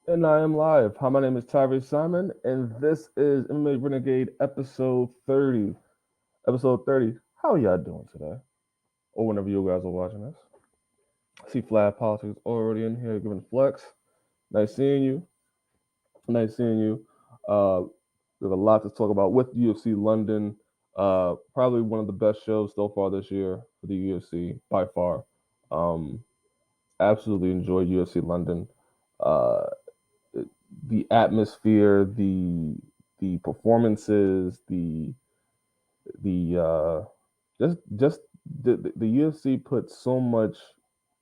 And I am live. Hi, my name is Tyriece Simon, and this is MMA Renegade episode 30. Episode 30. How y'all doing today? Or whenever you guys are watching this. I see Flat Politics already in here giving flex. Nice seeing you. Nice seeing you. Uh, there's a lot to talk about with UFC London. Probably one of the best shows so far this year for the UFC by far. Um, Absolutely enjoyed UFC London. Uh, the atmosphere, the performances, the just the UFC put so much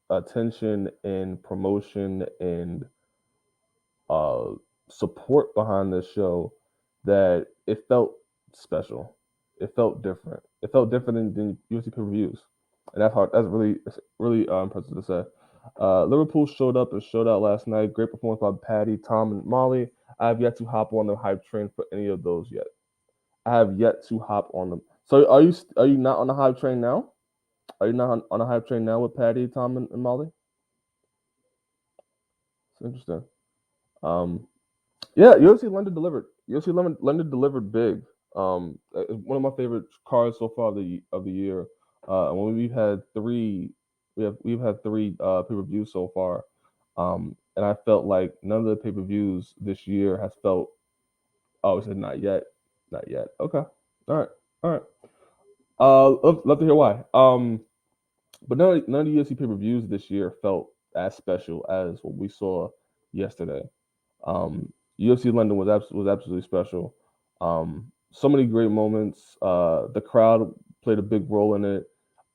attention and promotion and uh, support behind this show that it felt special. It felt different. It felt different than UFC pay per views, and that's hard. That's really impressive to say. Liverpool showed up and showed out last night. Great performance by Paddy, Tom, and Molly. I have yet to hop on the hype train for any of those yet. I have yet to hop on them. So are you not on the hype train now? Are you not on the hype train now with Paddy, Tom, and Molly? It's interesting. Um, Yeah, UFC London delivered. UFC London delivered big. It's one of my favorite cards so far of the year. When we've had three pay per views so far, and I felt like none of the pay per views this year has felt. Oh, we said not yet, not yet. Okay, all right, all right. Love to hear why. But none of the UFC pay per views this year felt as special as what we saw yesterday. UFC London was absolutely special. So many great moments. The crowd played a big role in it.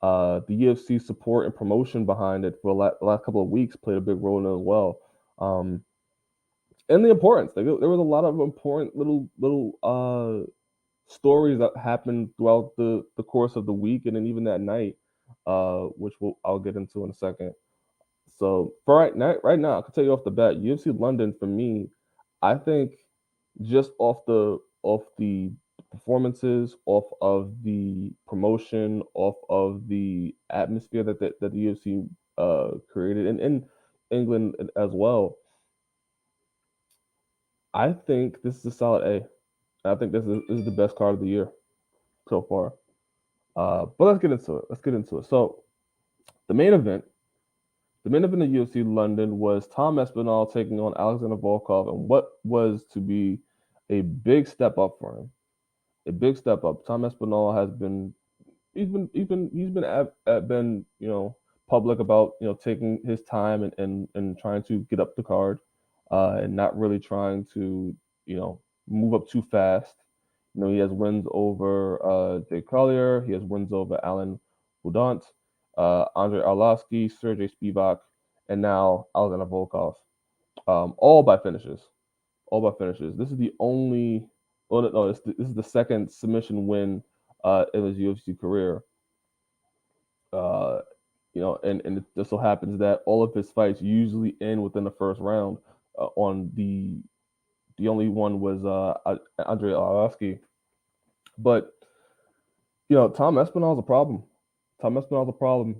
The UFC support and promotion behind it for the last couple of weeks played a big role in it as well. Um, and the importance. There was a lot of important little stories that happened throughout the course of the week and then even that night, which I'll get into in a second. So for right now, I can tell you off the bat, UFC London for me, I think just off the performances, off of the promotion, off of the atmosphere that the UFC created in England as well, I think this is a solid A. I think this is the best card of the year so far. But let's get into it. Let's get into it. So the main event The main event of UFC London was Tom Aspinall taking on Alexander Volkov, and what was to be a big step up for him. A big step up. Tom Aspinall has been been public about taking his time and trying to get up the card, and not really trying to move up too fast. He has wins over Jake Collier. He has wins over Alan Hudant, Andre Arlovsky, Sergey Spivak, and now Alexander Volkov. All by finishes. All by finishes. This is the only. Oh no, this is the second submission win in his UFC career. Uh, and it just so happens that all of his fights usually end within the first round. On the only one was Andre Arlovsky, but Tom Espinal's a problem. Tom Espinal's a problem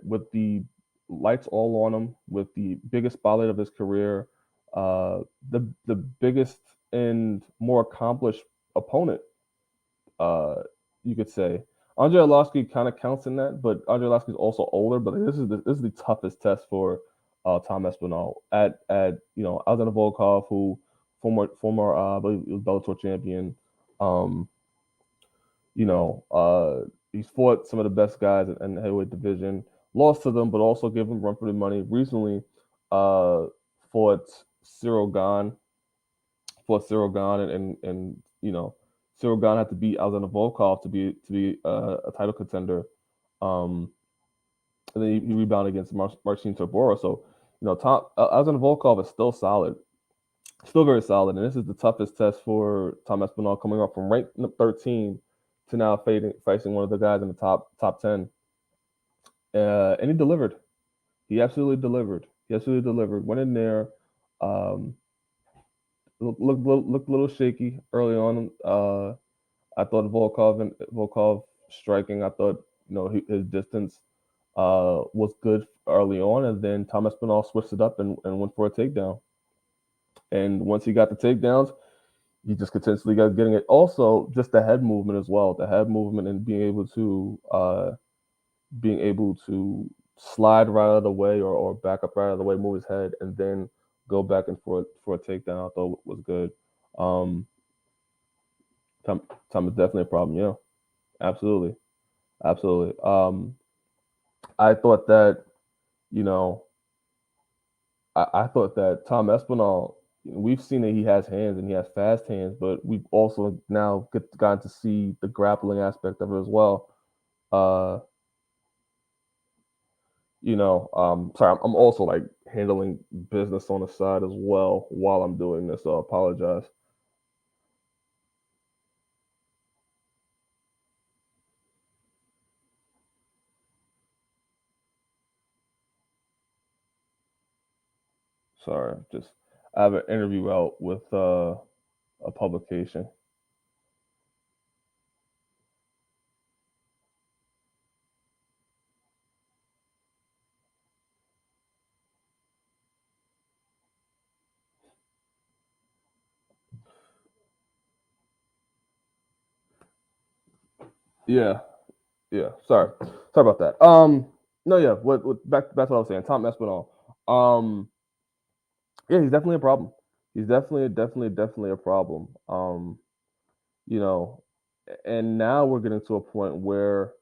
with the lights all on him, with the biggest spotlight of his career, the biggest and more accomplished opponent, uh, you could say. Andre Arlovsky kind of counts in that, but Andre Arlovsky is also older. But this is the toughest test for Tom Espinal at Alexander Volkov, who former I believe he was Bellator champion. Um, he's fought some of the best guys in the heavyweight division, lost to them, but also gave them run for the money. Recently, uh, fought Cyril Gahn, and Cyril Gahn had to beat Alexander Volkov to be a title contender. Um, and then he rebounded against Marcin Tybura. So, Alexander Volkov is still solid, still very solid, and this is the toughest test for Tom Espinal, coming up from rank 13 to now facing one of the guys in the top 10. And he delivered. He absolutely delivered. He absolutely delivered. Went in there, um, looked a little shaky early on. I thought Volkov striking. I thought his distance was good early on, and then Thomas Spinall switched it up and went for a takedown. And once he got the takedowns, he just continuously got getting it. Also, just the head movement as well. The head movement and being able to slide right out of the way or back up right out of the way, move his head, and then go back and for a takedown. I thought was good. Um, Tom, Tom is definitely a problem. Yeah, absolutely, absolutely. I thought that you know I thought that Tom Espinal. We've seen that he has hands and he has fast hands, but we've also now gotten to see the grappling aspect of it as well. Uh, sorry, I'm also like handling business on the side as well while I'm doing this, so I apologize. Sorry, just I have an interview out with a publication. Yeah, yeah. Sorry about that. No, yeah. Back to what I was saying. Tom Espinal. Um, yeah, he's definitely a problem. He's definitely a problem. You know, and now we're getting to a point where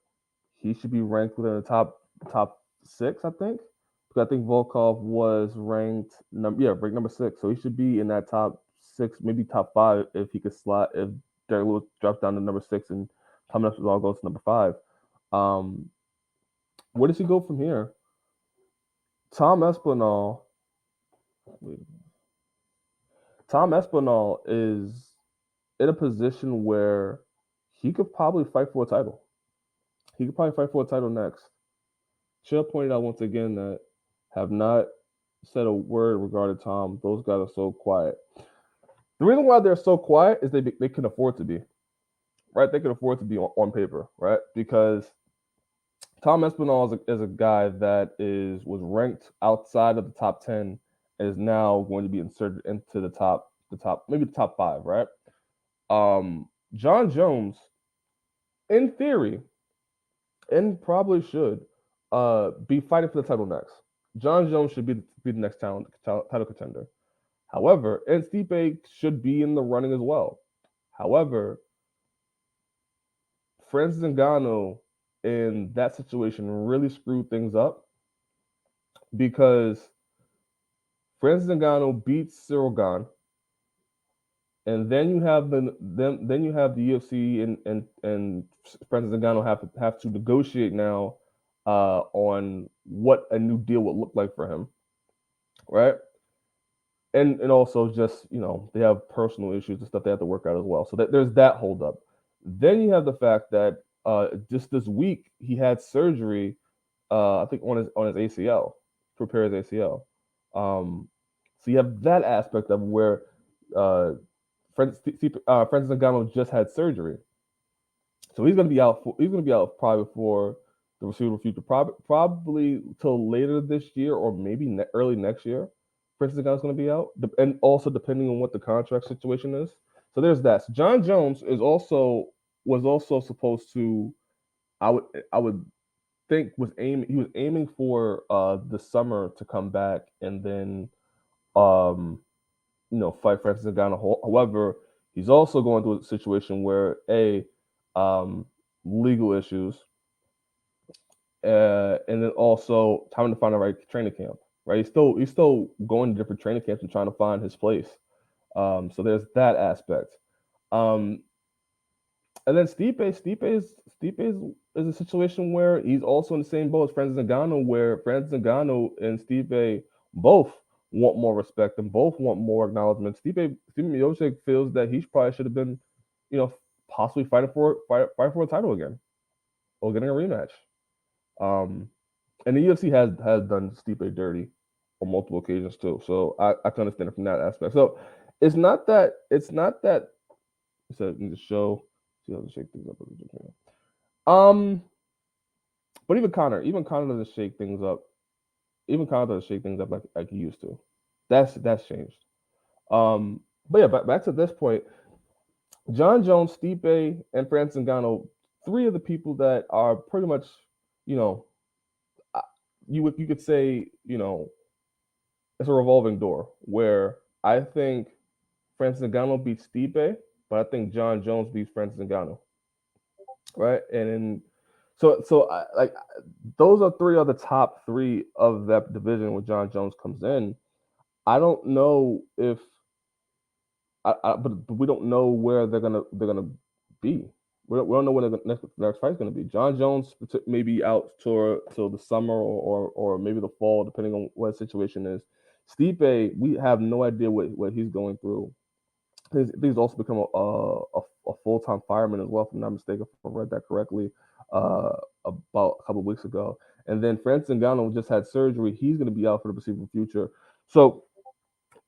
he should be ranked within the top six, I think. Because I think Volkov was ranked number six. So he should be in that top six, maybe top five if he could slot if Derek Lewis drops down to number six and Tom all goes to number five. Um, where does he go from here? Tom Espinal. Tom Espinal is in a position where he could probably fight for a title. He could probably fight for a title next. Chill pointed out once again that have not said a word regarding Tom. Those guys are so quiet. The reason why they're so quiet is they can afford to be, right? They can afford to be on paper, right? Because Tom Espinal is a guy that was ranked outside of the top 10 and is now going to be inserted into maybe the top five, right? John Jones, in theory, and probably should be fighting for the title next. John Jones should be the next title contender. However, and Stipe should be in the running as well. However, Francis Ngannou in that situation really screwed things up because Francis Ngannou beats Cyril Gane, and then you have the UFC and Francis Ngannou have to negotiate now on what a new deal would look like for him, right? And also just they have personal issues and stuff they have to work out as well. So there's that holdup. Then you have the fact that just this week he had surgery, I think on his ACL, to repair his ACL. So you have that aspect of where uh, Francis Ngannou just had surgery, so he's going to be out. He's going to be out probably for the foreseeable future, probably till later this year or maybe early next year. Francis Ngannou's going to be out, and also depending on what the contract situation is. So there's that. So John Jones was also supposed to. I would think he was aiming for the summer to come back and then um fight Francis Ngannou. However, he's also going through a situation where um, legal issues, and then also time to find the right training camp. Right, he's still going to different training camps and trying to find his place. So there's that aspect. Um, and then Stipe is a situation where he's also in the same boat as Francis Ngannou, where Francis Ngannou and Stipe both want more respect and both want more acknowledgement. Stipe Miocic feels that he probably should have been, possibly fight for a title again or getting a rematch. Um, and the UFC has done Stipe dirty on multiple occasions too. So I can understand it from that aspect. So it's not that so in the show. See how to shake things up. Um, but even Connor doesn't shake things up. Even Connor doesn't shake things up like he used to. That's changed. But yeah, back to this point, John Jones, Stipe, and Francis Ngannou, three of the people that are pretty much, you know, uh, you could say, it's a revolving door where I think Francis Ngannou beats Stipe, but I think John Jones beats Francis Ngannou, right? Like those are three of the top three of that division where John Jones comes in. I don't know if but we don't know where they're gonna be. We don't know when the next fight's gonna be. John Jones may be out till the summer or maybe the fall, depending on what the situation is. Stipe, we have no idea what he's going through. He's also become a full time fireman as well, if I'm not mistaken, if I read that correctly, about a couple of weeks ago. And then Francis Ngannou just had surgery. He's going to be out for the foreseeable future. So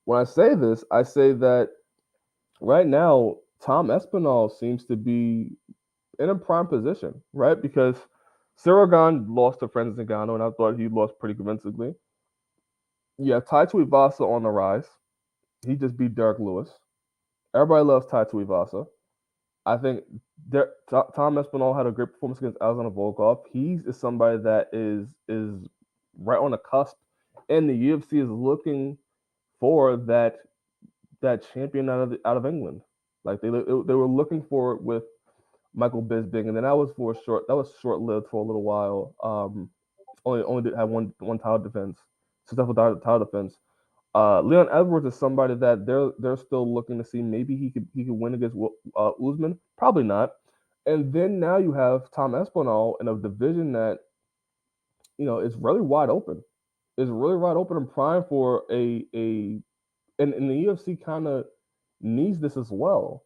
when I say this, I say that right now, Tom Aspinall seems to be in a prime position, right? Because Sirigan lost to Francis Ngannou, and I thought he lost pretty convincingly. Yeah, Tai Tuivasa on the rise. He just beat Derek Lewis. Everybody loves Tai Tuivasa. I think Tom Aspinall had a great performance against Alexander Volkov. He is somebody that is right on the cusp, and the UFC is looking for that champion out of England. Like they were looking for it with Michael Bisping, and then that was short lived for a little while. Only did have one title defense, successful title defense. Leon Edwards is somebody that they're still looking to see. Maybe he could win against Usman. Probably not. And then now you have Tom Aspinall in a division that is really wide open. Is really wide open and prime for and the UFC kind of needs this as well.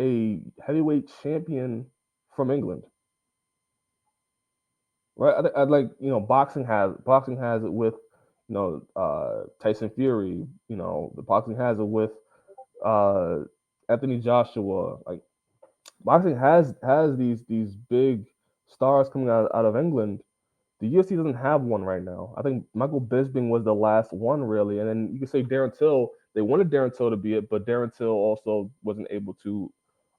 A heavyweight champion from England, right? I'd like boxing has it with Tyson Fury. The boxing has it with uh, Anthony Joshua. Like boxing has these big stars coming out of England. The UFC doesn't have one right now. I think Michael Bisping was the last one really, and then you could say Darren Till. They wanted Darren Till to be it, but Darren Till also wasn't able to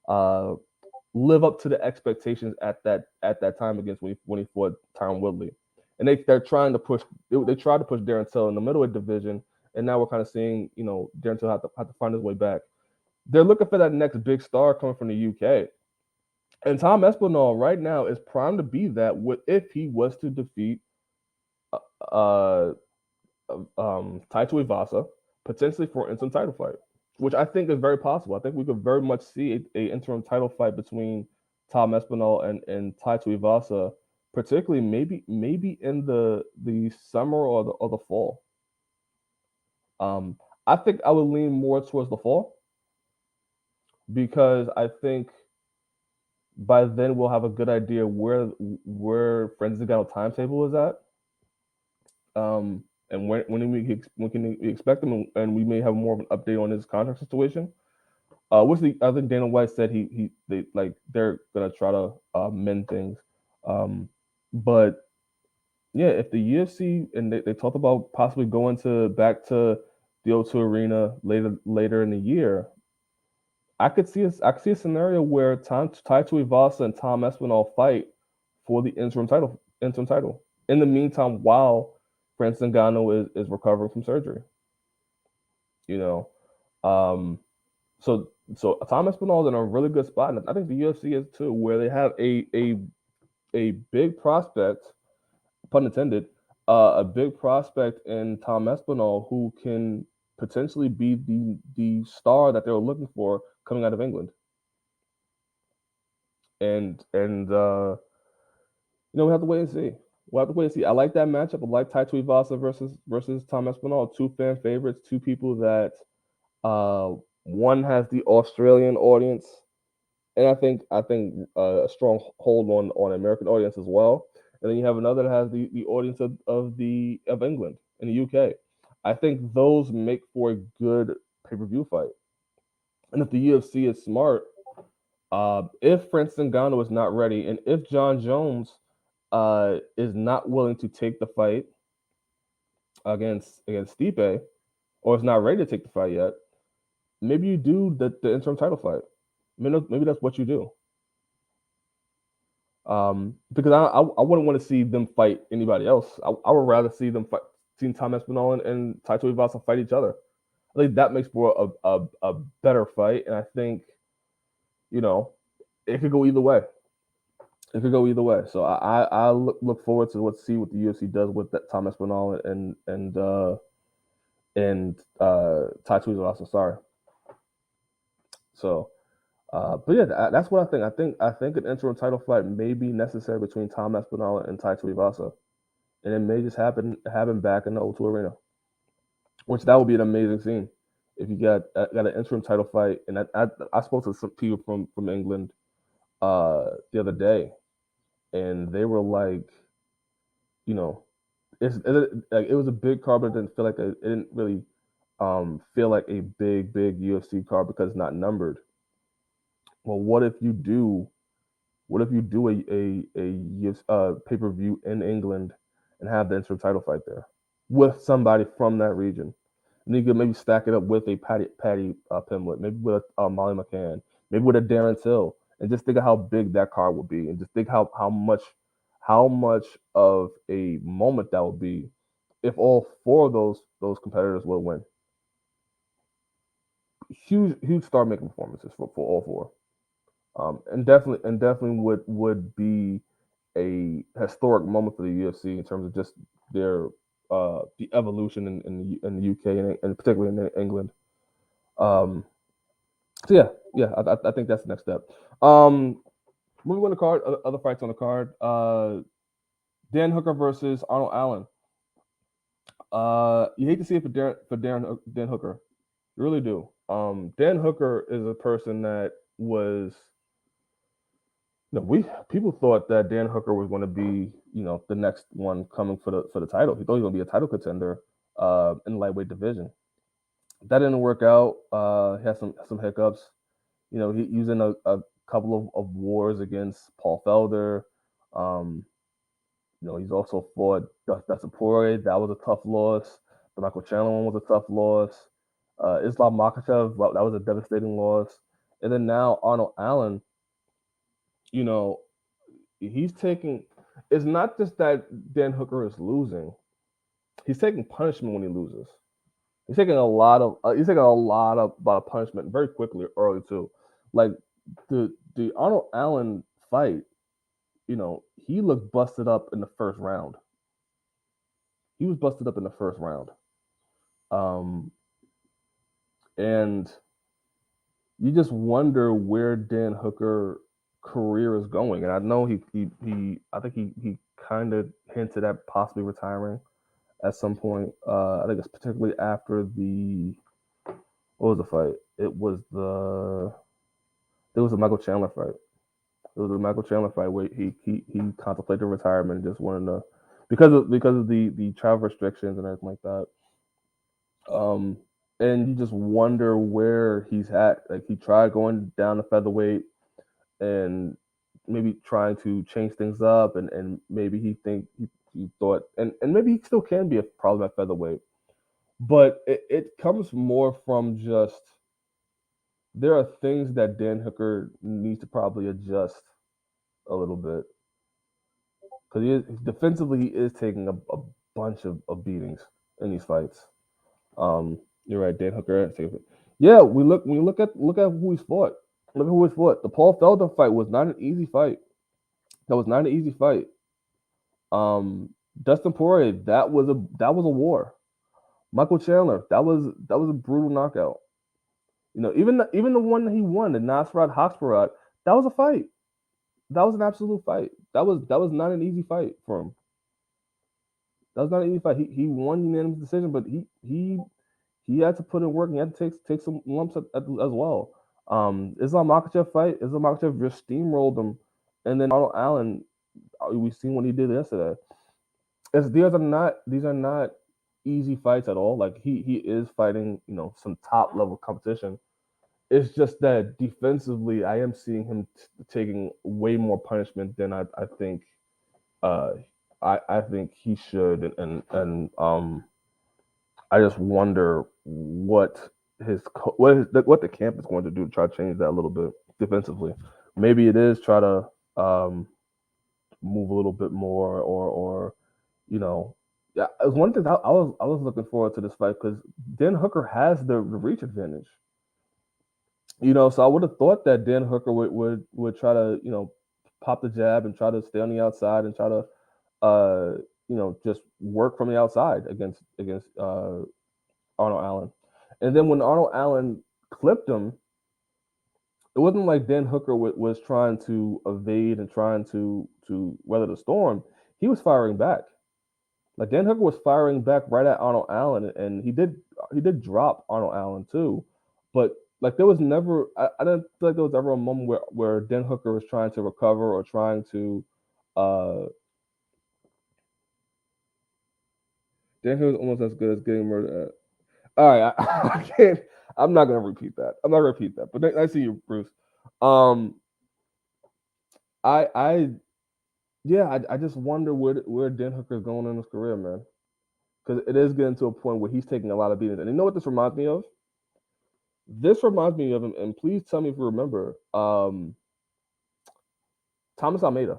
uh, live up to the expectations at that time against when he fought Tyron Woodley. And they're trying to push they tried to push Darren Till in the middleweight division, and now we're kind of seeing Darren Till have to find his way back. They're looking for that next big star coming from the UK. And Tom Espinal right now is primed to be that if he was to defeat uh, uh Taito Ivasa, potentially for an interim title fight, which I think is very possible. I think we could very much see a interim title fight between Tom Espinal and Taito Ivasa, particularly maybe in the summer or the fall. I think I would lean more towards the fall because I think by then we'll have a good idea where Francis Ngannou timetable is at. And when can we expect him, and we may have more of an update on his contract situation. I think Dana White said they're gonna try to mend things, but yeah, if the UFC and they talked about possibly going back to the O2 Arena later in the year, I could see a scenario where Tai Tuivasa and Tom Espinal fight for the interim title. In the meantime, while Francis Ngannou is recovering from surgery, you know, um, so Tom Espinal is in a really good spot, and I think the UFC is too, where they have a big prospect, pun intended, a big prospect in Tom Espinal who can potentially be the star that they were looking for coming out of England. And we have to wait and see. We'll have to wait and see. I like that matchup. I like Tai Tuivasa versus Tom Espinal, two fan favorites, two people that one has the Australian audience, and I think a strong hold on American audience as well. And then you have another that has the audience of England and the UK. I think those make for a good pay-per-view fight. And if the UFC is smart, if Francis Ngannou is not ready, and if John Jones is not willing to take the fight against Stipe, or is not ready to take the fight yet, maybe you do the interim title fight. Maybe that's what you do. Because I wouldn't want to see them fight anybody else. I would rather see them fight, seeing Tom Aspinall and Taito Ivasa fight each other. I think that makes for a better fight, and I think you know it could go either way. It could go either way. So I look forward to see what the UFC does with that Tom Aspinall and Taito Ivasa. Sorry. So. But yeah, that's what I think. I think an interim title fight may be necessary between Tom Aspinall and Taito Ivasa, and it may just happen back in the O2 Arena, which that would be an amazing scene if you got an interim title fight. And I spoke to some people from England the other day, and they were like, you know, it was a big card, but it didn't feel like it didn't really feel like a big UFC card because it's not numbered. Well, what if you do a pay per view in England and have the interim title fight there with somebody from that region? And you could maybe stack it up with a Paddy Pimblett, maybe with a Molly McCann, maybe with a Darren Till, and just think of how big that card would be, and just think how much of a moment that would be if all four of those competitors will win. Huge star making performances for all four. And definitely would be a historic moment for the UFC in terms of just their the evolution in the UK and particularly in England. Um, so yeah, I think that's the next step. Moving on the card, other fights on the card. Dan Hooker versus Arnold Allen. You hate to see it for Dan Hooker, you really do. Dan Hooker is a person that was no, we people thought that Dan Hooker was going to be, the next one coming for the title. He thought he was going to be a title contender in the lightweight division. That didn't work out. He had some hiccups. He was in a couple of wars against Paul Felder. Um, he's also fought Dustin Poirier. That was a tough loss. The Michael Chandler one was a tough loss. Islam Makhachev, that was a devastating loss. And then now Arnold Allen, you know, he's taking. It's not just that Dan Hooker is losing; he's taking punishment when he loses. He's taking a lot of punishment very quickly early too. Like the Arnold Allen fight, he looked busted up in the first round. He was busted up in the first round, um, and you just wonder where Dan Hooker career is going. And I know I think he kind of hinted at possibly retiring at some point. I think it's particularly after what was the fight? It was a Michael Chandler fight. It was a Michael Chandler fight where he contemplated retirement and just wanted to because of the travel restrictions and everything like that. Um, and you just wonder where he's at. Like he tried going down to featherweight and maybe trying to change things up, and maybe he thought and maybe he still can be a problem at featherweight, but it comes more from just there are things that Dan Hooker needs to probably adjust a little bit because defensively he is taking a bunch of beatings in these fights. You're right, Dan Hooker. Yeah, we look at who he's fought. Look at who he's fought. The Paul Felder fight was not an easy fight. That was not an easy fight. Um, Dustin Poirier, that was a war. Michael Chandler, that was a brutal knockout. Even the one that he won, the Nasrat Haqparast, that was a fight. That was an absolute fight. That was not an easy fight for him. That was not an easy fight. He won unanimous decision, but he had to put in work. And he had to take some lumps as well. Islam Makhachev just steamrolled him, and then Arnold Allen, we've seen what he did yesterday. These are not easy fights at all. Like he is fighting, some top level competition. It's just that defensively, I am seeing him taking way more punishment than I think. Uh, I think he should, and I just wonder what. what the camp is going to do to try to change that a little bit defensively. Maybe it is try to move a little bit more, or you know, yeah. It was one thing I was looking forward to this fight because Dan Hooker has the reach advantage. So I would have thought that Dan Hooker would try to pop the jab and try to stay on the outside and try to uh just work from the outside against Arnold Allen. And then when Arnold Allen clipped him, it wasn't like Dan Hooker was trying to evade and trying to weather the storm. He was firing back. Like Dan Hooker was firing back right at Arnold Allen, and he did drop Arnold Allen too. But like there was never I didn't feel like there was ever a moment where Dan Hooker was trying to recover or trying to uh Dan Hooker was almost as good as getting murdered. All right, I can't. I'm not gonna repeat that. I'm not gonna repeat that. But I see you, Bruce. Um, I yeah, I just wonder where Dan Hooker's going in his career, man. Because it is getting to a point where he's taking a lot of beatings. And you know what this reminds me of? This reminds me of him, and please tell me if you remember. Thomas Almeida.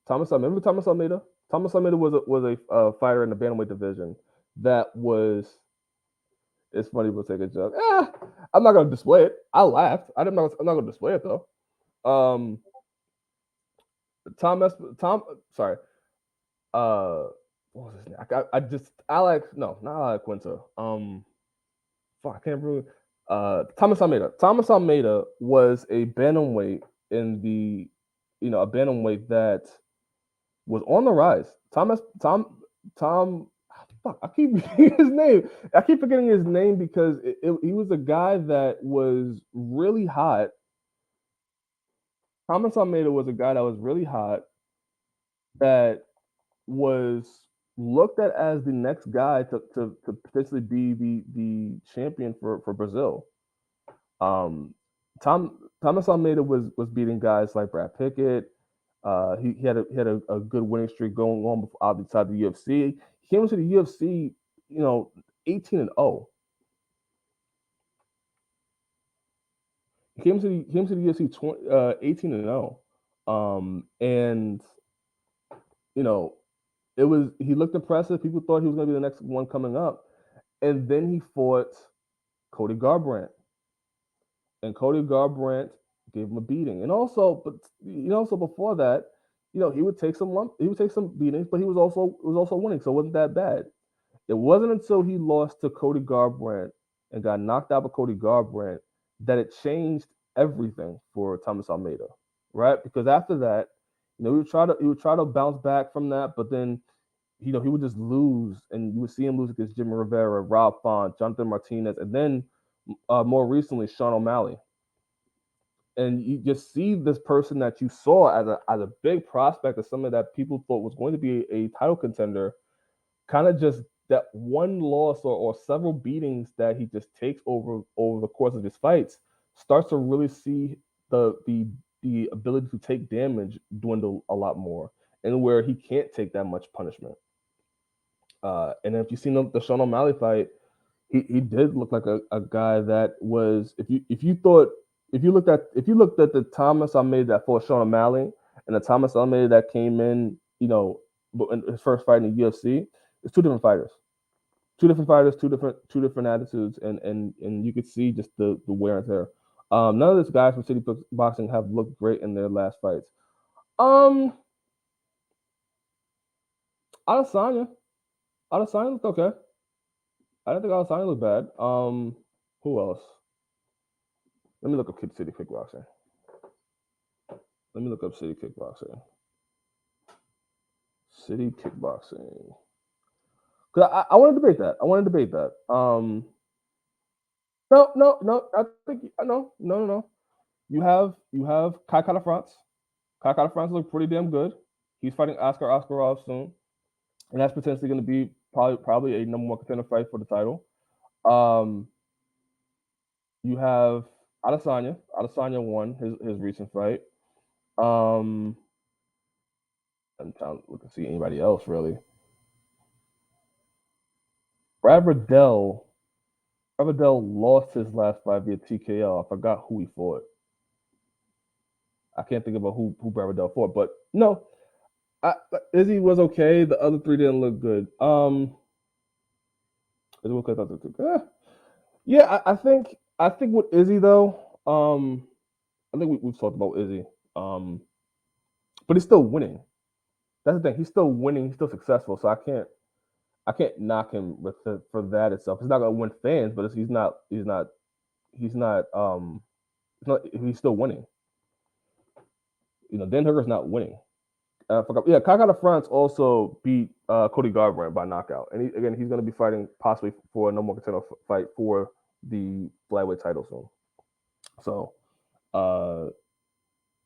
Remember Thomas Almeida? Thomas Almeida was a fighter in the bantamweight division that was. It's funny we'll take a joke. I'm not gonna display it. I laughed. I'm not gonna display it though. Um, Tom. Sorry. What was his name? I just Alex. No, not Alex Quinta. Fuck, I can't remember. Thomas Almeida. Thomas Almeida was a bantamweight in a bantamweight that was on the rise. Tom. Fuck, I keep forgetting his name. I keep forgetting his name because he was a guy that was really hot. Thomas Almeida was a guy that was really hot that was looked at as the next guy to potentially be the champion for Brazil. Um, Thomas Almeida was beating guys like Brad Pickett. He had a good winning streak going on outside the UFC. He came into the UFC, 18-0. He came to the UFC 18-0, and you know he looked impressive. People thought he was going to be the next one coming up, and then he fought Cody Garbrandt, and Cody Garbrandt gave him a beating. And also before that, he would take some beatings, but he was also winning, so it wasn't that bad. It wasn't until he lost to Cody Garbrandt and got knocked out by Cody Garbrandt that it changed everything for Thomas Almeida, right? Because after that, he would try to bounce back from that, but then he would just lose, and you would see him lose against Jimmy Rivera, Rob Font, Jonathan Martinez, and then more recently Sean O'Malley. And you just see this person that you saw as a big prospect, as somebody that people thought was going to be a title contender, kind of just that one loss or several beatings that he just takes over the course of his fights starts to really see the ability to take damage dwindle a lot more, and where he can't take that much punishment. And if you've seen the Sean O'Malley fight, he did look like a guy that was if you looked at the Thomas Almeida that fought Sean O'Malley and the Thomas Almeida that came in his first fight in the UFC, it's two different fighters. Two different fighters, two different attitudes, and you could see just the wear and tear. None of these guys from City Boxing have looked great in their last fights. Um, Adesanya, Adesanya looked okay. I don't think Adesanya looked bad. Who else? Let me look up City Kickboxing. Let me look up City Kickboxing. City Kickboxing. Cause I want to debate that. I want to debate that. No, no, no. I think no, no, no, no. You have Kai Kara France. Kai Kara France look pretty damn good. He's fighting Oscar Oskarov soon, and that's potentially going to be probably a number one contender fight for the title. Um, you have Adesanya. Adesanya won his recent fight. Um, I'm trying to look and see anybody else really. Brad Riddell Braverdale lost his last fight via TKO. I forgot who he fought. I can't think about who Braverdale fought, but no, Izzy was okay. The other three didn't look good. Izzy was okay. Yeah, I think with Izzy though, I think we've talked about Izzy, um, but he's still winning. That's the thing. He's still winning. He's still successful. So I can't knock him for that itself. He's not gonna win fans, but he's not he's still winning. Dan Hooker's not winning. I forgot. Yeah, Kakata France also beat Cody Garbrandt by knockout, and he's going to be fighting possibly for a no more contender fight for the flyweight title soon. So, uh,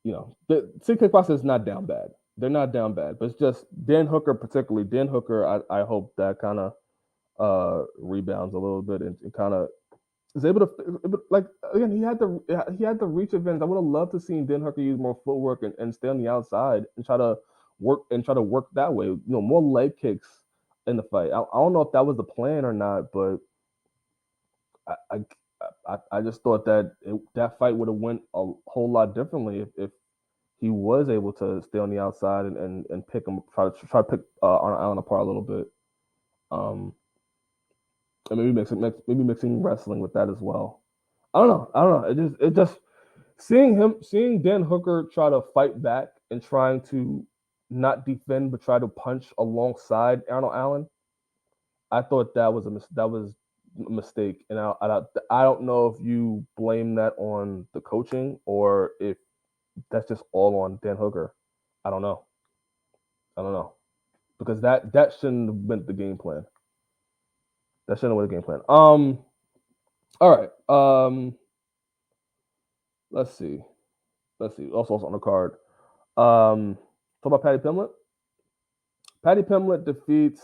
the Sid kickboxing is not down bad. They're not down bad, but it's just Dan Hooker, particularly Dan Hooker. I hope that kind of rebounds a little bit and kind of is able to, like, again, he had the reach events. I would have loved to see Dan Hooker use more footwork and stay on the outside and try to work that way. More leg kicks in the fight. I don't know if that was the plan or not, but I I just thought that that fight would have went a whole lot differently if he was able to stay on the outside and pick him, try to pick Arnold Allen apart a little bit. Um, and maybe mixing wrestling with that as well. I don't know. It just seeing Dan Hooker try to fight back and trying to not defend but try to punch alongside Arnold Allen. I thought that was a mistake, and I don't know if you blame that on the coaching or if that's just all on Dan Hooker. I don't know. I don't know because that shouldn't have been the game plan. That shouldn't have been the game plan. All right. Let's see. Let's see. Also on the card. Talk about Paddy Pimblett. Paddy Pimblett defeats.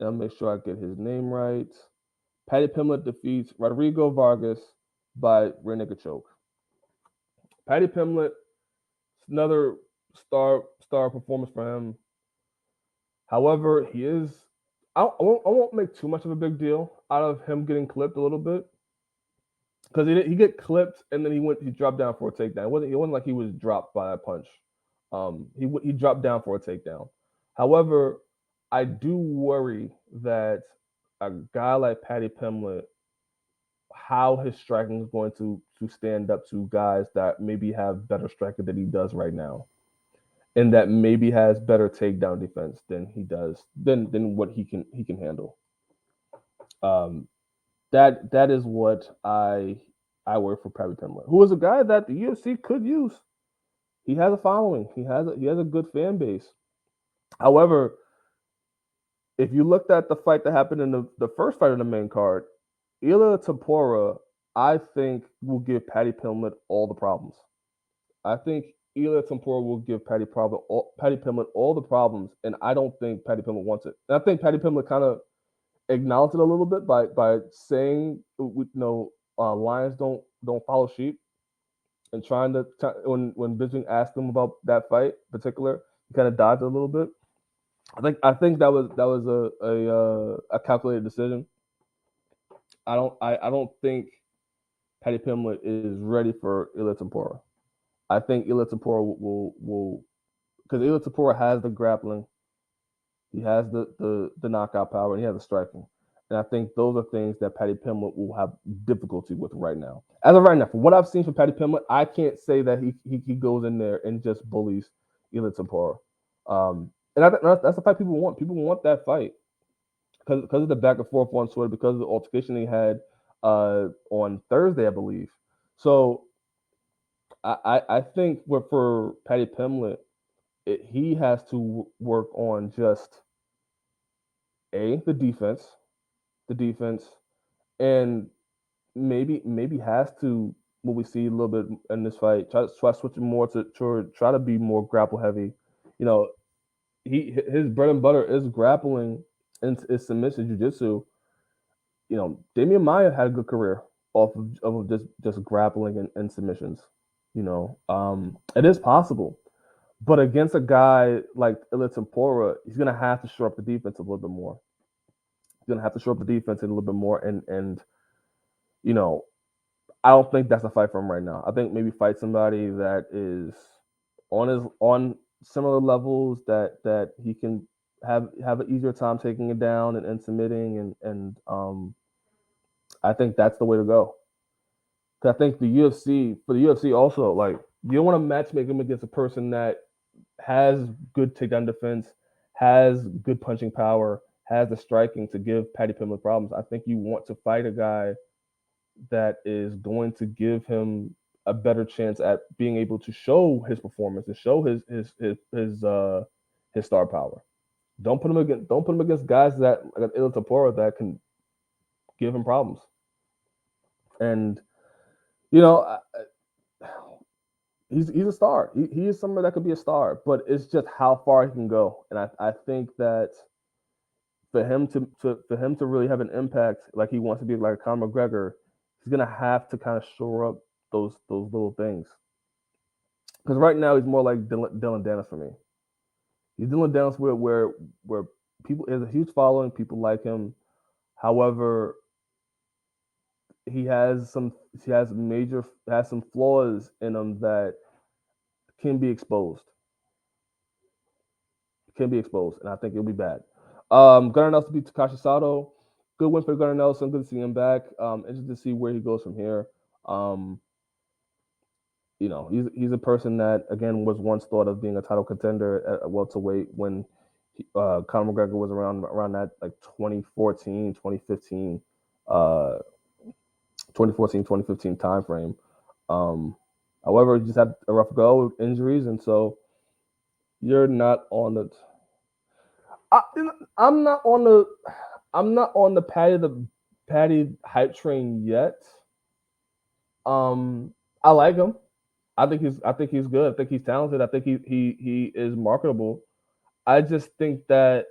I'll make sure I get his name right. Paddy Pimblett defeats Rodrigo Vargas by rear naked choke. Paddy Pimblett, another star performance for him. However, he is. I won't make too much of a big deal out of him getting clipped a little bit because he get clipped and then he dropped down for a takedown. It wasn't like he was dropped by a punch. He dropped down for a takedown. However, I do worry that a guy like Paddy Pimblett, how his striking is going to stand up to guys that maybe have better striking than he does right now, and that maybe has better takedown defense than he does than what he can handle. Um, that is what I worry for Paddy Pimblett, who is a guy that the UFC could use. He has a following. He has a good fan base. However, if you looked at the fight that happened in the first fight in the main card, Ilia Topuria, I think, will give Paddy Pimblett all the problems. I think Ilia Topuria will give Paddy Pimblett all the problems, and I don't think Paddy Pimblett wants it. And I think Paddy Pimblett kind of acknowledged it a little bit by saying, lions don't follow sheep, and trying to when Bisping asked him about that fight in particular, he kind of dodged it a little bit. I think that was a calculated decision. I don't think Paddy Pimblett is ready for Ilia Topuria. I think Ilia Topuria will because Ilia Topuria has the grappling, he has the knockout power, and he has the striking. And I think those are things that Paddy Pimblett will have difficulty with right now. As of right now, from what I've seen from Paddy Pimblett, I can't say that he goes in there and just bullies Ilia Topuria. And I think that's the fight people want. People want that fight because of the back and forth on Twitter, because of the altercation they had on Thursday, I believe. So I think for Paddy Pimblett, he has to work on just the defense, and maybe has to, what we see a little bit in this fight, try switching more to try to be more grapple heavy. You know, his bread and butter is grappling and is submission jiu-jitsu. Damian Maya had a good career off of just grappling and submissions. It is possible, but against a guy like Ilia Topuria, he's gonna have to shore up the defense a little bit more. He's gonna have to shore up the defense a little bit more, and you know, I don't think that's a fight for him right now. I think maybe fight somebody that is on similar levels that he can have an easier time taking it down and submitting and I think that's the way to go. 'Cause I think the UFC for the UFC also like you don't want to matchmake him against a person that has good takedown defense, has good punching power, has the striking to give Paddy Pimblett problems. I think you want to fight a guy that is going to give him a better chance at being able to show his performance and show his star power. Don't put him against guys that like Il Tapora that can give him problems. And you know, he's a star. He is somebody that could be a star, but it's just how far he can go. And I think that for him to really have an impact, like he wants to be like Conor McGregor, he's gonna have to kind of shore up those little things. Because right now he's more like Dylan Dennis for me. He's Dylan Dennis where people has a huge following, people like him. However, he has some has some flaws in him that can be exposed. Can be exposed, and I think it'll be bad. Gunnar Nelson beat Takashi Sato. Good win for Gunnar Nelson. Good to see him back. Interested to see where he goes from here. Um, you know, he's a person that again was once thought of being a title contender at welterweight when Conor McGregor was around that like 2014, 2015, 2015 time frame. Um, however, he just had a rough go with injuries, and so you're not on the. I, I'm not on the. I'm not on the Paddy hype train yet. I like him. I think he's good. I think he's talented. I think he is marketable. I just think that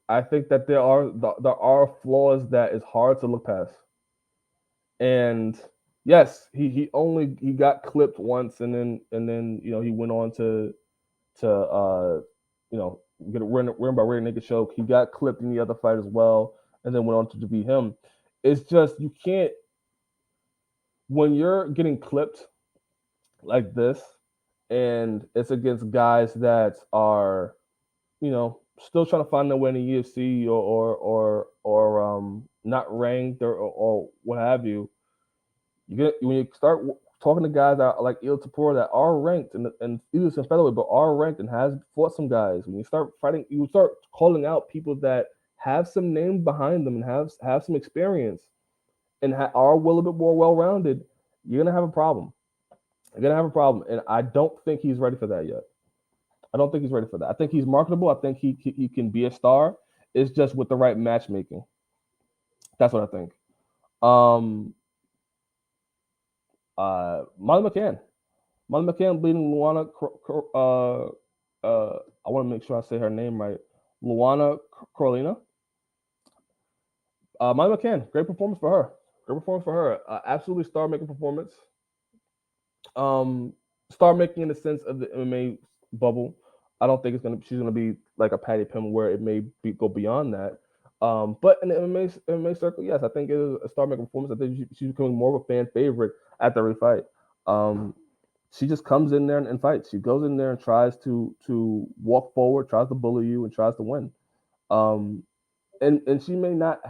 there are flaws that is hard to look past. And yes, he got clipped once, and then you know he went on to you know get a win by rear naked choke. He got clipped in the other fight as well, and then went on to beat him. It's just you can't when you're getting clipped like this, and it's against guys that are you know still trying to find their way in the UFC or not ranked or what have you. You get when you start talking to guys that are like Il Tapora that are ranked and either some featherweight but are ranked and has fought some guys. When you start fighting, you start calling out people that have some name behind them and have some experience and are a little bit more well rounded. You're gonna have a problem. You're gonna have a problem, and I don't think he's ready for that yet. I don't think he's ready for that. I think he's marketable. I think he can be a star. It's just with the right matchmaking. That's what I think. Um, Molly McCann. Molly McCann beating Luana. I want to make sure I say her name right. Luana Carolina. Molly McCann. Great performance for her. Great performance for her. Absolutely star making performance. Star making in the sense of the MMA bubble. I don't think she's gonna be like a Paddy Pimblett where it may go beyond that. But in the MMA circle, yes, I think it is a star making performance. I think she's becoming more of a fan favorite at the fight. She just comes in there and fights. She goes in there and tries to walk forward, tries to bully you, and tries to win. And she may not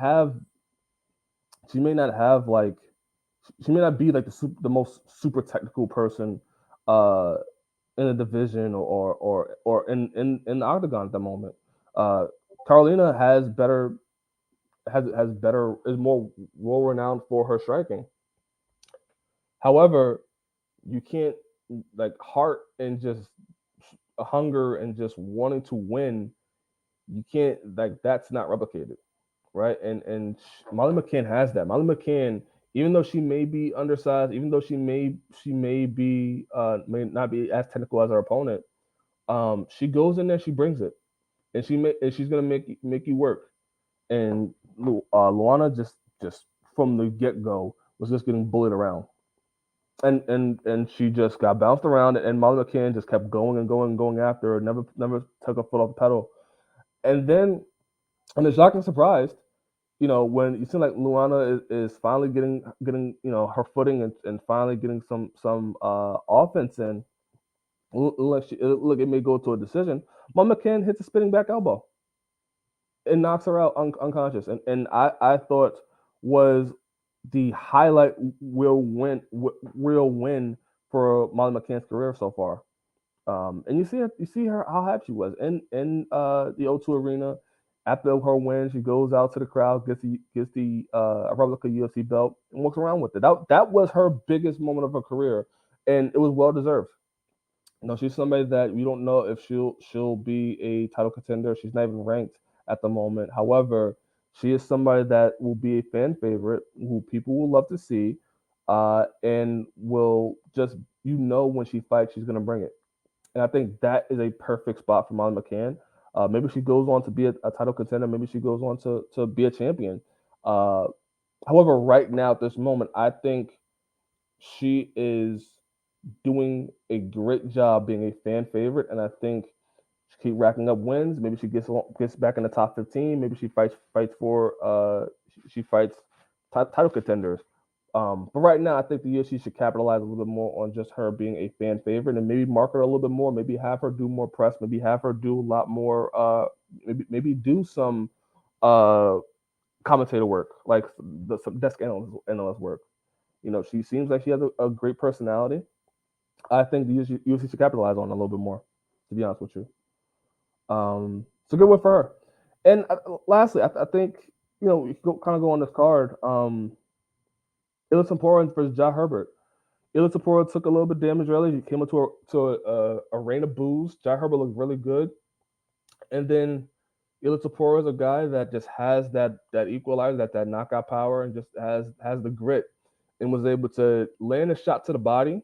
like she may not be like the most super technical person in a division or in the octagon at the moment. Carolina has better is more well renowned for her striking. However, you can't like heart and just hunger and just wanting to win. You can't like that's not replicated, right? And Molly McCann has that. Molly McCann, even though she may be undersized, even though she may be may not be as technical as her opponent, she goes in there, she brings it, and she's gonna make you work. And Luana just from the get go was just getting bullied around, and she just got bounced around, and Molly McCann just kept going and going and going after her, never took her foot off the pedal, and then, and the shocking surprise, when you see like Luana is finally getting her footing and finally getting some offense in. Look, it may go to a decision. But McCann hits a spinning back elbow and knocks her out unconscious. And I thought was the highlight real win for Molly McCann's career so far. And you see her how happy she was in the O2 arena. After her win, she goes out to the crowd, gets the replica UFC belt, and walks around with it. That was her biggest moment of her career, and it was well deserved. She's somebody that we don't know if she'll be a title contender. She's not even ranked at the moment. However, she is somebody that will be a fan favorite, who people will love to see, and will just when she fights, she's gonna bring it. And I think that is a perfect spot for Molly McCann. Maybe she goes on to be a title contender. Maybe she goes on to be a champion. Uh, However, right now at this moment, I think she is doing a great job being a fan favorite, and I think she keep racking up wins. Maybe she gets back in the top 15. Maybe she fights for she fights title contenders. But right now, I think the UFC should capitalize a little bit more on just her being a fan favorite and maybe market her a little bit more. Maybe have her do more press. Maybe have her do a lot more. Maybe do some uh, commentator work, like some desk analyst work. She seems like she has a great personality. I think the UFC should capitalize on it a little bit more. To be honest with you, it's a good win for her. And lastly, I think we kind of go on this card. Ilya Tempora versus Ja Herbert. Ilya Tempora took a little bit of damage early. He came into a rain of boos. Ja Herbert looked really good, and then Ilya Tempora is a guy that just has that equalizer, that knockout power, and just has the grit, and was able to land a shot to the body,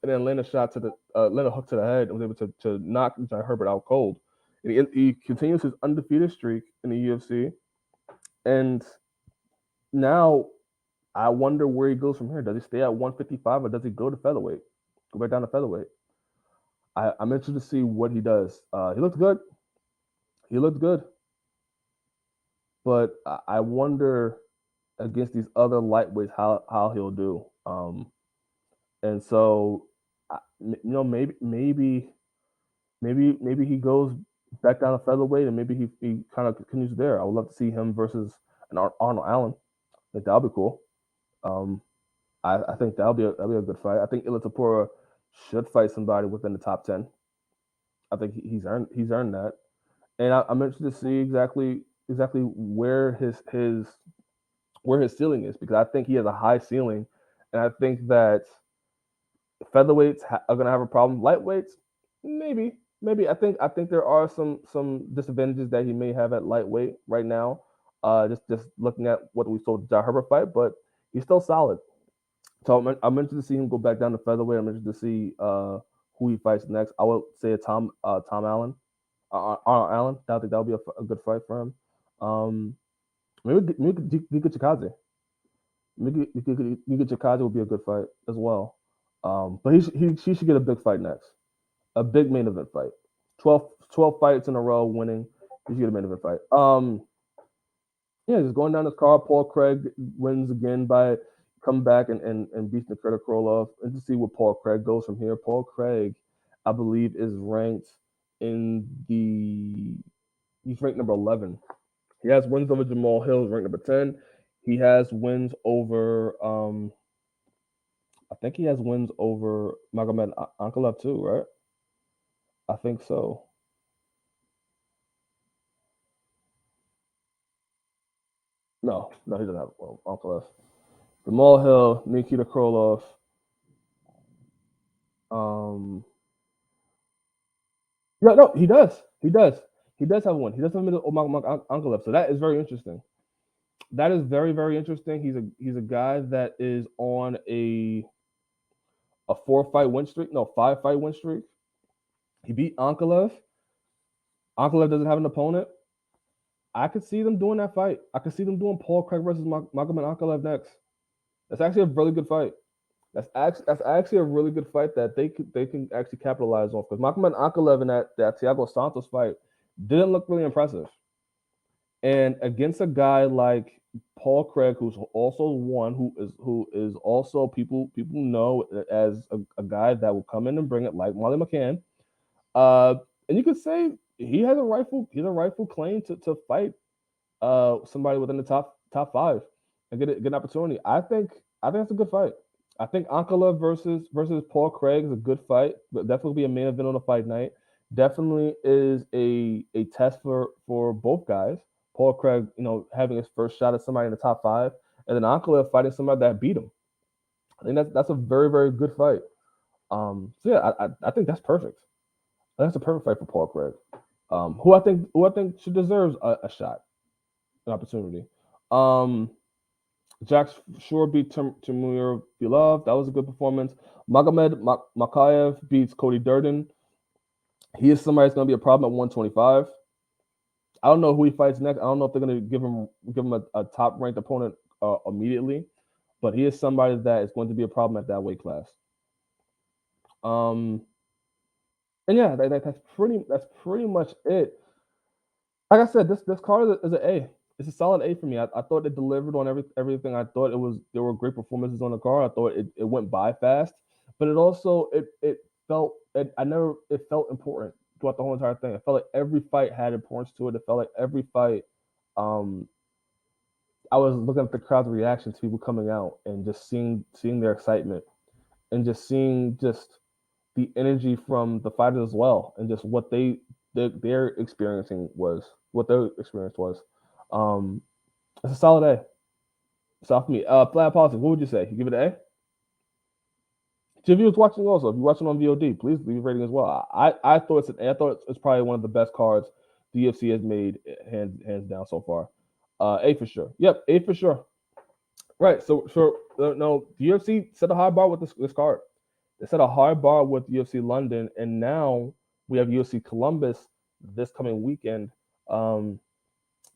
and then land a shot to the land a hook to the head, and was able to knock Ja Herbert out cold. And he continues his undefeated streak in the UFC, and now I wonder where he goes from here. Does he stay at 155 or does he go to featherweight? Go back down to featherweight. I'm interested to see what he does. He looked good. He looked good. But I wonder against these other lightweights how he'll do. And so, maybe he goes back down to featherweight and maybe he kind of continues there. I would love to see him versus an Arnold Allen. I think that'll be cool. Um, I think that'll be a good fight. I think Ilya Tempora should fight somebody within the top 10. I think he's earned that, and I'm interested to see exactly where his ceiling is because I think he has a high ceiling, and I think that featherweights are going to have a problem. Lightweights, maybe. I think there are some disadvantages that he may have at lightweight right now. Just looking at what we saw the Herbert fight, but he's still solid. So I'm interested to see him go back down to featherweight. I'm interested to see who he fights next. I would say Tom Allen, Arnold Allen. I think that would be a good fight for him. Um, maybe Giga Chikadze. Giga Chikadze would be a good fight as well. But he should get a big fight next, a big main event fight. 12 fights in a row winning. He should get a main event fight. Yeah, just going down this card. Paul Craig wins again by coming back and beats Nikita Krylov. And to see where Paul Craig goes from here. Paul Craig, I believe, is ranked in the he's ranked number 11. He has wins over Jamal Hill, ranked number 10. He has wins over I think he has wins over Magomed Ankalaev too, right? I think so. No, he doesn't have Ankalaev. Jamal Hill, Nikita Krylov. Um, yeah, no, he does. He does. He does have one. He does have Ankalaev. So that is very interesting. That is very very interesting. He's a guy that is on a 4 fight win streak. No, 5 fight win streak. He beat Ankalaev. Ankalaev doesn't have an opponent. I could see them doing that fight. I could see them doing Paul Craig versus Magomed Ankalaev next. That's actually a really good fight. That's actually a really good fight that they can actually capitalize on because Magomed Ankalaev in that Thiago Santos fight didn't look really impressive, And against a guy like Paul Craig, who's also one who is also people know as a guy that will come in and bring it like Molly McCann. Uh, and you could say he has a rightful claim to fight somebody within the top five and get an opportunity. I think that's a good fight. I think Ankala versus Paul Craig is a good fight, but definitely be a main event on a fight night. Definitely is a test for both guys. Paul Craig, having his first shot at somebody in the top five, and then Ankala fighting somebody that beat him. I think that's a very very good fight. So yeah, I think that's perfect. That's a perfect fight for Paul Craig. Who I think should deserves a shot, an opportunity. Um, Jack Shore beat Timur Bilov. That was a good performance. Magomed Makayev beats Cody Durden. He is somebody that's going to be a problem at 125. I don't know who he fights next. I don't know if they're going to give him a top ranked opponent immediately, but he is somebody that is going to be a problem at that weight class. Um, and yeah, that's pretty much it. Like I said, this card is an A. It's a solid A for me. I thought it delivered on everything. I thought there were great performances on the card. I thought it went by fast, but it also it felt I never it felt important throughout the whole entire thing. I felt like every fight had importance to it. It felt like every fight, um, I was looking at the crowd's reaction to people coming out and just seeing their excitement and just seeing just the energy from the fighters as well, and just what their experiencing was, what their experience was. Um, it's a solid A. Solid for me. Flat policy. What would you say? You give it an A? If you was watching also, if you're watching on VOD, please leave a rating as well. I thought it's an A. I thought it's probably one of the best cards the UFC has made, hands down so far. A for sure. Yep, A for sure. Right. So no, the UFC set a high bar with this card. They set a high bar with UFC London, and now we have UFC Columbus this coming weekend. Um,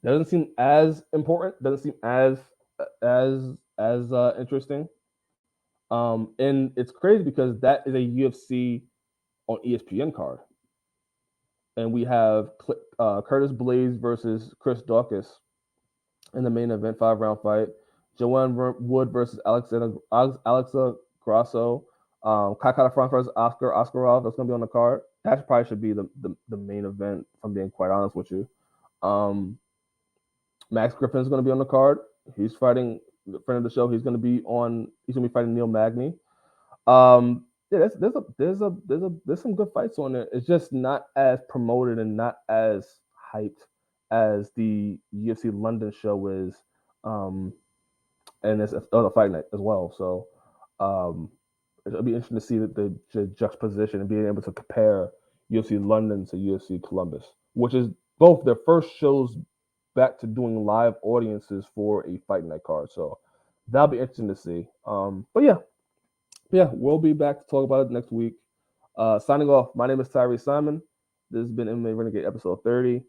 doesn't seem as important. Doesn't seem as interesting. And it's crazy because that is a UFC on ESPN card, and we have Curtis Blaze versus Chris Dawkins in the main event 5 round fight. Joanne Wood versus Alexa Grasso. Kakata Front versus Oscar Oskarov. That's gonna be on the card. That probably should be the main event. If I'm being quite honest with you. Um, Max Griffin's gonna be on the card. He's fighting the friend of the show. He's gonna be on. He's gonna be fighting Neil Magny. Yeah, there's some good fights on there. It's just not as promoted and not as hyped as the UFC London show is. Um, and it's on a fight night as well. So um, it'll be interesting to see the juxtaposition and being able to compare UFC London to UFC Columbus, which is both their first shows back to doing live audiences for a fight night card. So that'll be interesting to see. But yeah, we'll be back to talk about it next week. Signing off, my name is Tyriece Simon. This has been MMA Renegade episode 30.